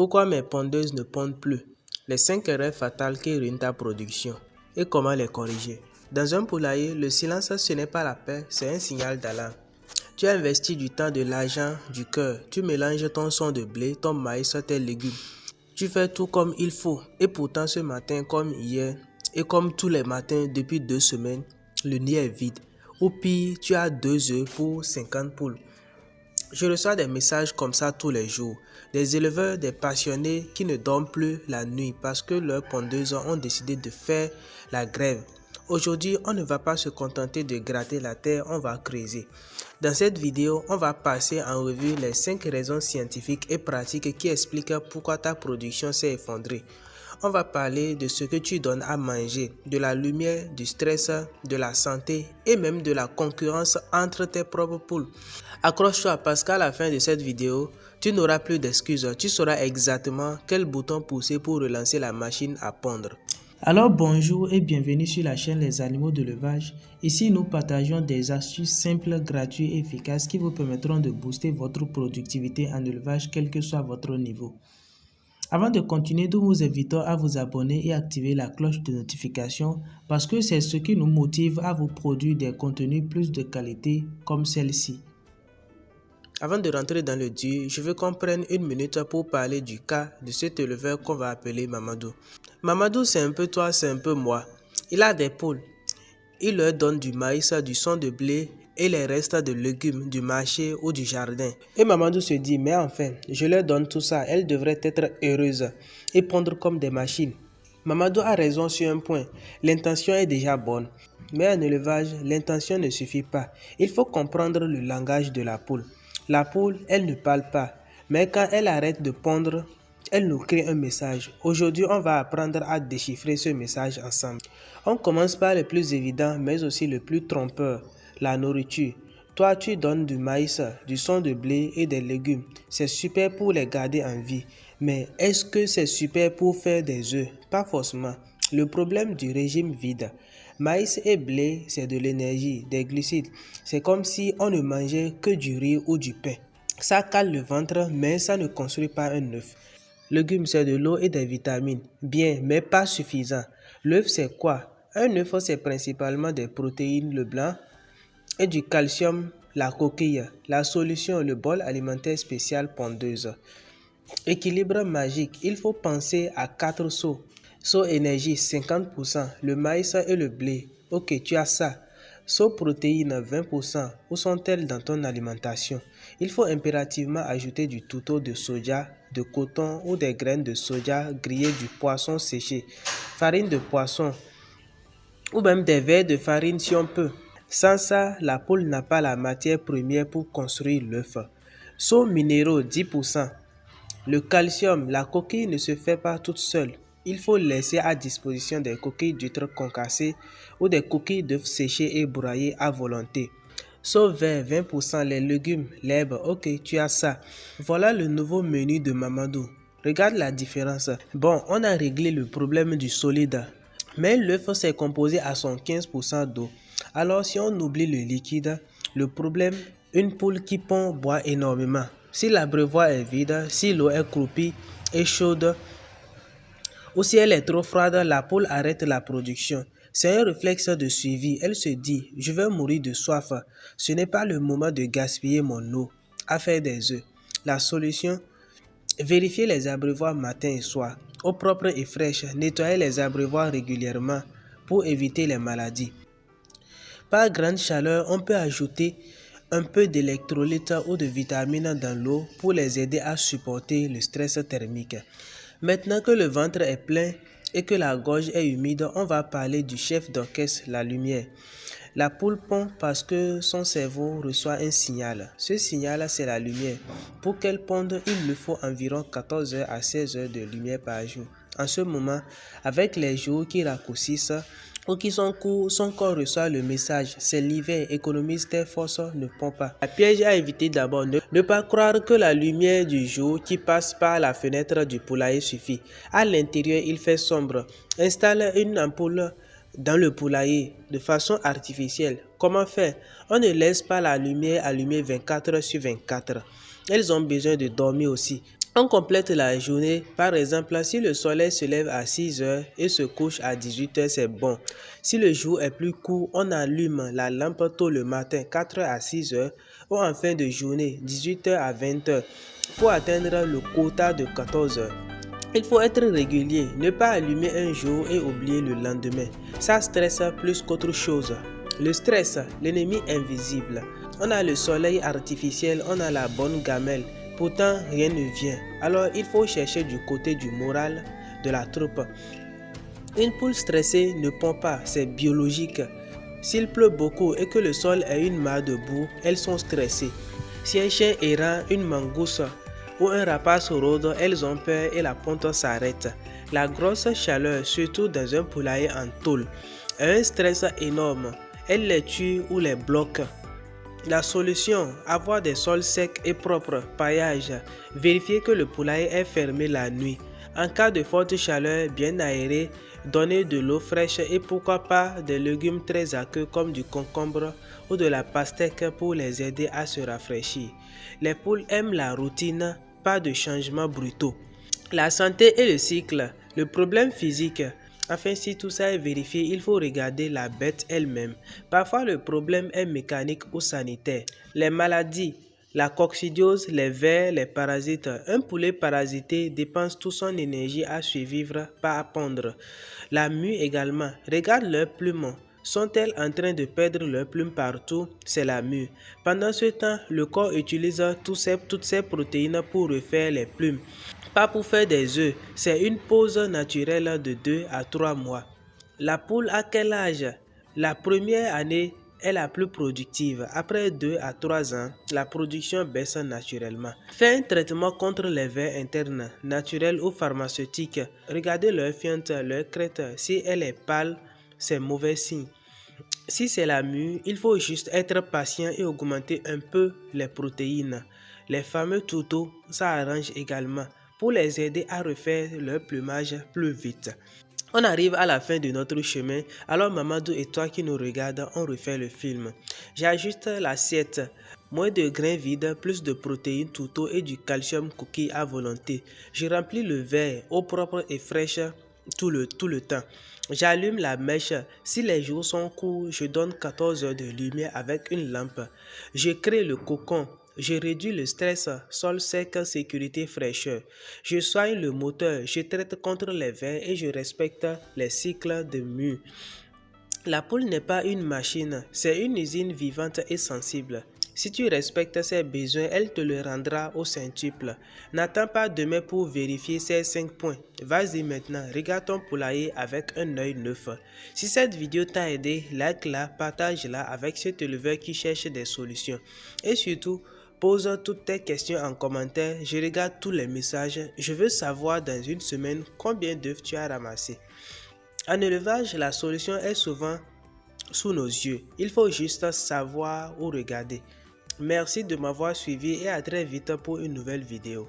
Pourquoi mes pondeuses ne pondent plus? Les 5 erreurs fatales qui ruinent ta production et comment les corriger. Dans un poulailler, le silence ce n'est pas la paix, c'est un signal d'alarme. Tu as investi du temps, de l'argent, du cœur. Tu mélanges ton son de blé, ton maïs, tes légumes. Tu fais tout comme il faut. Et pourtant ce matin, comme hier, et comme tous les matins depuis 2 semaines, le nid est vide. Ou pire, tu as 2 œufs pour 50 poules. Je reçois des messages comme ça tous les jours. Des éleveurs, des passionnés qui ne dorment plus la nuit parce que leurs pondeuses ont décidé de faire la grève. Aujourd'hui, on ne va pas se contenter de gratter la terre, on va creuser. Dans cette vidéo, on va passer en revue les 5 raisons scientifiques et pratiques qui expliquent pourquoi ta production s'est effondrée. On va parler de ce que tu donnes à manger, de la lumière, du stress, de la santé et même de la concurrence entre tes propres poules. Accroche-toi parce qu'à la fin de cette vidéo, tu n'auras plus d'excuses. Tu sauras exactement quel bouton pousser pour relancer la machine à pondre. Alors bonjour et bienvenue sur la chaîne Les Animaux d'Élevage. Ici nous partageons des astuces simples, gratuites et efficaces qui vous permettront de booster votre productivité en élevage quel que soit votre niveau. Avant de continuer, nous vous invitons à vous abonner et activer la cloche de notification parce que c'est ce qui nous motive à vous produire des contenus plus de qualité comme celle-ci. Avant de rentrer dans le dur, je veux qu'on prenne une minute pour parler du cas de cet éleveur qu'on va appeler Mamadou. Mamadou, c'est un peu toi, c'est un peu moi. Il a des poules. Il leur donne du maïs, du son de blé et les restes de légumes du marché ou du jardin. Et Mamadou se dit, mais enfin, je leur donne tout ça, elles devraient être heureuses et pondre comme des machines. Mamadou a raison sur un point, l'intention est déjà bonne. Mais en élevage, l'intention ne suffit pas. Il faut comprendre le langage de la poule. La poule, elle ne parle pas, mais quand elle arrête de pondre, elle nous crée un message. Aujourd'hui, on va apprendre à déchiffrer ce message ensemble. On commence par le plus évident, mais aussi le plus trompeur, la nourriture. Toi, tu donnes du maïs, du son de blé et des légumes. C'est super pour les garder en vie. Mais est-ce que c'est super pour faire des œufs? Pas forcément. Le problème du régime vide. Maïs et blé, c'est de l'énergie, des glucides. C'est comme si on ne mangeait que du riz ou du pain. Ça cale le ventre, mais ça ne construit pas un œuf. Légumes, c'est de l'eau et des vitamines. Bien, mais pas suffisant. L'œuf, c'est quoi? Un œuf, c'est principalement des protéines, le blanc, et du calcium, la coquille. La solution, le bol alimentaire spécial pondeuse. Équilibre magique, il faut penser à 4 seaux. Seau énergie 50%, le maïs et le blé. Ok, tu as ça. Seau protéines 20%, où sont-elles dans ton alimentation? Il faut impérativement ajouter du tourteau de soja, de coton ou des graines de soja grillées, du poisson séché, farine de poisson ou même des verres de farine si on peut. Sans ça, la poule n'a pas la matière première pour construire l'œuf. Seaux minéraux 10%. Le calcium, la coquille ne se fait pas toute seule. Il faut laisser à disposition des coquilles d'huîtres concassées ou des coquilles d'œufs séchées et broyées à volonté. Sauf vert, 20%, les légumes, l'herbe, ok, tu as ça. Voilà le nouveau menu de Mamadou. Regarde la différence. Bon, on a réglé le problème du solide. Mais l'œuf s'est composé à 75% d'eau. Alors si on oublie le liquide, le problème, une poule qui pond boit énormément. Si l'abreuvoir est vide, si l'eau est croupie et chaude, ou si elle est trop froide, la poule arrête la production. C'est un réflexe de suivi. Elle se dit, je vais mourir de soif. Ce n'est pas le moment de gaspiller mon eau à faire des œufs. La solution, vérifier les abreuvoirs matin et soir. Eau propre et fraîche, nettoyer les abreuvoirs régulièrement pour éviter les maladies. Par grande chaleur, on peut ajouter un peu d'électrolytes ou de vitamines dans l'eau pour les aider à supporter le stress thermique. Maintenant que le ventre est plein et que la gorge est humide, on va parler du chef d'orchestre, la lumière. La poule pond parce que son cerveau reçoit un signal. Ce signal, c'est la lumière. Pour qu'elle ponde, il lui faut environ 14 heures à 16 heures de lumière par jour. En ce moment, avec les jours qui raccourcissent ou qui sont courts, son corps reçoit le message. C'est l'hiver, économise tes forces, ne pond pas. La piège à éviter d'abord, ne pas croire que la lumière du jour qui passe par la fenêtre du poulailler suffit. À l'intérieur, il fait sombre. Installe une ampoule dans le poulailler de façon artificielle. Comment faire? On ne laisse pas la lumière allumée 24 heures sur 24. Elles ont besoin de dormir aussi. On complète la journée, par exemple, si le soleil se lève à 6 heures et se couche à 18 heures, c'est bon. Si le jour est plus court, on allume la lampe tôt le matin, 4 heures à 6 heures, ou en fin de journée, 18 heures à 20 heures, pour atteindre le quota de 14 heures. Il faut être régulier, ne pas allumer un jour et oublier le lendemain. Ça stresse plus qu'autre chose. Le stress, l'ennemi invisible. On a le soleil artificiel, on a la bonne gamelle. Pourtant, rien ne vient. Alors, il faut chercher du côté du moral de la troupe. Une poule stressée ne pond pas, c'est biologique. S'il pleut beaucoup et que le sol est une mare de boue, elles sont stressées. Si un chien errant, une mangouste ou un rapace rôde, elles ont peur et la ponte s'arrête. La grosse chaleur, surtout dans un poulailler en tôle, est un stress énorme. Elle les tue ou les bloque. La solution, avoir des sols secs et propres, paillage, vérifier que le poulailler est fermé la nuit. En cas de forte chaleur, bien aéré, donner de l'eau fraîche et pourquoi pas des légumes très aqueux comme du concombre ou de la pastèque pour les aider à se rafraîchir. Les poules aiment la routine, pas de changements brutaux. La santé et le cycle, le problème physique. Enfin, si tout ça est vérifié, il faut regarder la bête elle-même. Parfois, le problème est mécanique ou sanitaire. Les maladies, la coccidiose, les vers, les parasites. Un poulet parasité dépense toute son énergie à survivre, pas à pondre. La mue également. Regarde leurs plumes. Sont-elles en train de perdre leurs plumes partout? C'est la mue. Pendant ce temps, le corps utilise toutes ses protéines pour refaire les plumes. Pas pour faire des œufs, c'est une pause naturelle de 2 à 3 mois. La poule à quel âge? La première année est la plus productive. Après 2 à 3 ans, la production baisse naturellement. Fais un traitement contre les vers internes, naturels ou pharmaceutiques. Regardez leur fiente, leur crête. Si elle est pâle, c'est mauvais signe. Si c'est la mue, il faut juste être patient et augmenter un peu les protéines. Les fameux toutous, ça arrange également pour les aider à refaire leur plumage plus vite. On arrive à la fin de notre chemin, alors Mamadou et toi qui nous regardez, on refait le film. J'ajuste l'assiette, moins de grains vides, plus de protéines touto et du calcium cookie à volonté. Je remplis le verre, eau propre et fraîche tout le temps. J'allume la mèche. Si les jours sont courts, je donne 14 heures de lumière avec une lampe. Je crée le cocon. Je réduis le stress, sol sec, sécurité, fraîcheur. Je soigne le moteur, je traite contre les vers et je respecte les cycles de mue. La poule n'est pas une machine, c'est une usine vivante et sensible. Si tu respectes ses besoins, elle te le rendra au centuple. N'attends pas demain pour vérifier ces 5 points. Vas-y maintenant, regarde ton poulailler avec un œil neuf. Si cette vidéo t'a aidé, like-la, partage-la avec cet éleveur qui cherche des solutions. Et surtout, pose toutes tes questions en commentaire, je regarde tous les messages. Je veux savoir dans une semaine combien d'œufs tu as ramassé. En élevage, la solution est souvent sous nos yeux. Il faut juste savoir où regarder. Merci de m'avoir suivi et à très vite pour une nouvelle vidéo.